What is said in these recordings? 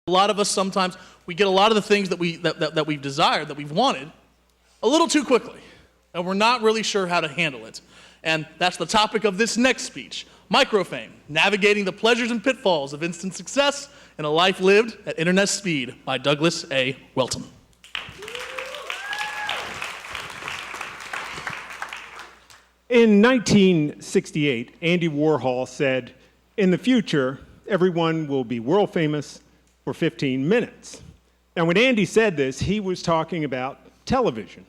A lot of us sometimes, we get a lot of the things that we've desired, that we've wanted, a little too quickly, and we're not really sure how to handle it. And that's the topic of this next speech, Microfame, Navigating the Pleasures and Pitfalls of Instant Success in a Life Lived at Internet Speed by Douglas A. Welton. In 1968, Andy Warhol said, "In the future, everyone will be world famous for 15 minutes." Now, when Andy said this, he was talking about television.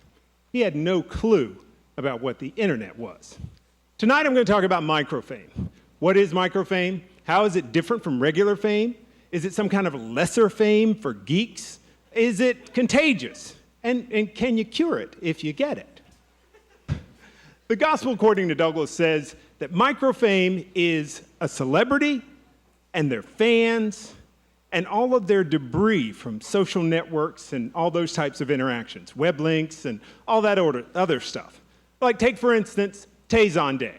He had no clue about what the internet was. Tonight, I'm going to talk about microfame. What is microfame? How is it different from regular fame? Is it some kind of lesser fame for geeks? Is it contagious? And can you cure it if you get it? The Gospel according to Douglas says that microfame is a celebrity and their fans and all of their debris from social networks and all those types of interactions, web links and all that other stuff. Like take, for instance, Tay-Zonday.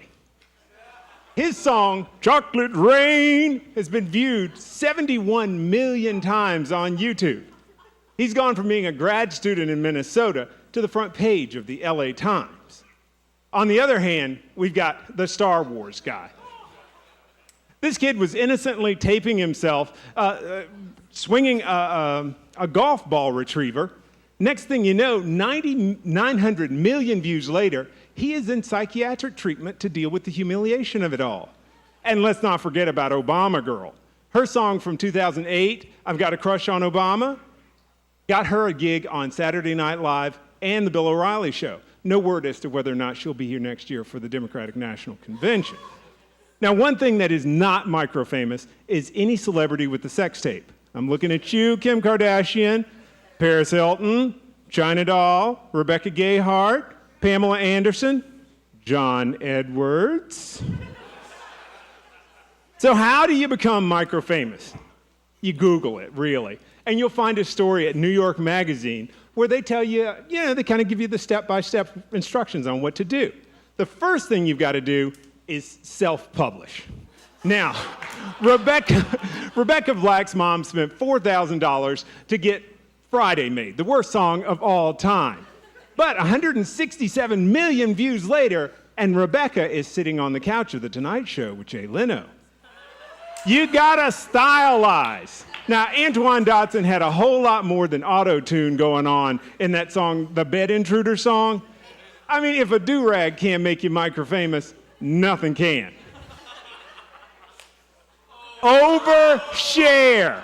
His song, Chocolate Rain, has been viewed 71 million times on YouTube. He's gone from being a grad student in Minnesota to the front page of the LA Times. On the other hand, we've got the Star Wars guy. This kid was innocently taping himself, swinging a golf ball retriever. Next thing you know, 900 million views later, he is in psychiatric treatment to deal with the humiliation of it all. And let's not forget about Obama Girl. Her song from 2008, I've Got a Crush on Obama, got her a gig on Saturday Night Live and the Bill O'Reilly Show. No word as to whether or not she'll be here next year for the Democratic National Convention. Now, one thing that is not micro-famous is any celebrity with the sex tape. I'm looking at you, Kim Kardashian, Paris Hilton, China Doll, Rebecca Gayheart, Pamela Anderson, John Edwards. So how do you become micro-famous? You Google it, really. And you'll find a story at New York Magazine where they tell you, they kind of give you the step-by-step instructions on what to do. The first thing you've got to do is self-publish. Now, Rebecca Black's mom spent $4,000 to get Friday made, the worst song of all time. But 167 million views later, and Rebecca is sitting on the couch of The Tonight Show with Jay Leno. You gotta stylize. Now, Antoine Dotson had a whole lot more than auto-tune going on in that song, the Bed Intruder song. I mean, if a do-rag can't make you micro-famous, nothing can. Overshare.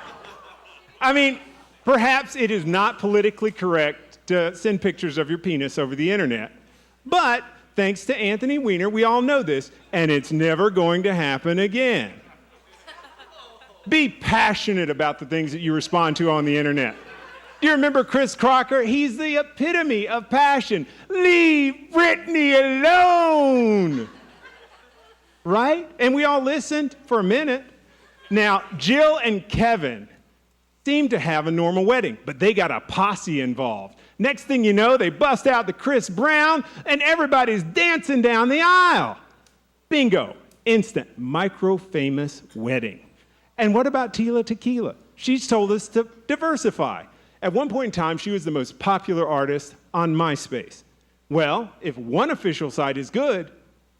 I mean, perhaps it is not politically correct to send pictures of your penis over the internet, but thanks to Anthony Weiner, we all know this, and it's never going to happen again. Be passionate about the things that you respond to on the internet. Do you remember Chris Crocker? He's the epitome of passion. Leave Britney alone. Right? And we all listened for a minute. Now, Jill and Kevin seem to have a normal wedding, but they got a posse involved. Next thing you know, they bust out the Chris Brown, and everybody's dancing down the aisle. Bingo. Instant micro-famous wedding. And what about Tila Tequila? She's told us to diversify. At one point in time, she was the most popular artist on MySpace. Well, if one official site is good,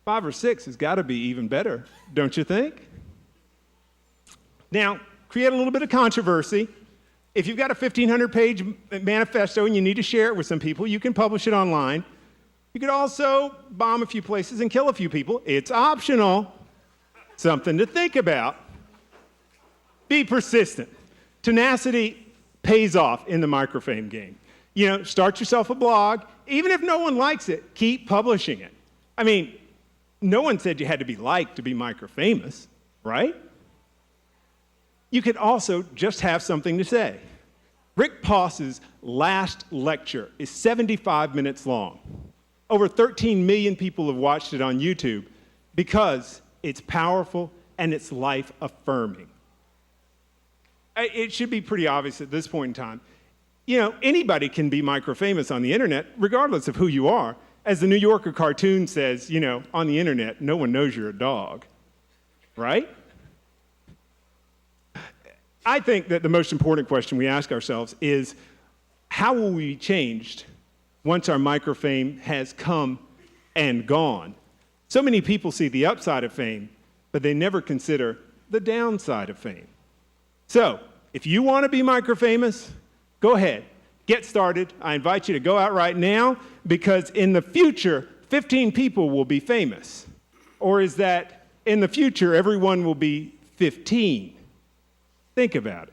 5 or 6 has got to be even better, don't you think? Now, create a little bit of controversy. If you've got a 1,500-page manifesto and you need to share it with some people, you can publish it online. You could also bomb a few places and kill a few people. It's optional. Something to think about. Be persistent. Tenacity pays off in the microfame game. Start yourself a blog. Even if no one likes it, keep publishing it. I mean, no one said you had to be liked to be microfamous, right? You could also just have something to say. Rick Poss's last lecture is 75 minutes long. Over 13 million people have watched it on YouTube because it's powerful and it's life-affirming. It should be pretty obvious at this point in time. Anybody can be micro-famous on the internet, regardless of who you are. As the New Yorker cartoon says, on the internet, no one knows you're a dog, right? I think that the most important question we ask ourselves is, how will we be changed once our microfame has come and gone? So many people see the upside of fame, but they never consider the downside of fame. So, if you want to be microfamous, go ahead, get started. I invite you to go out right now, because in the future, 15 people will be famous. Or is that in the future, everyone will be 15? Think about it.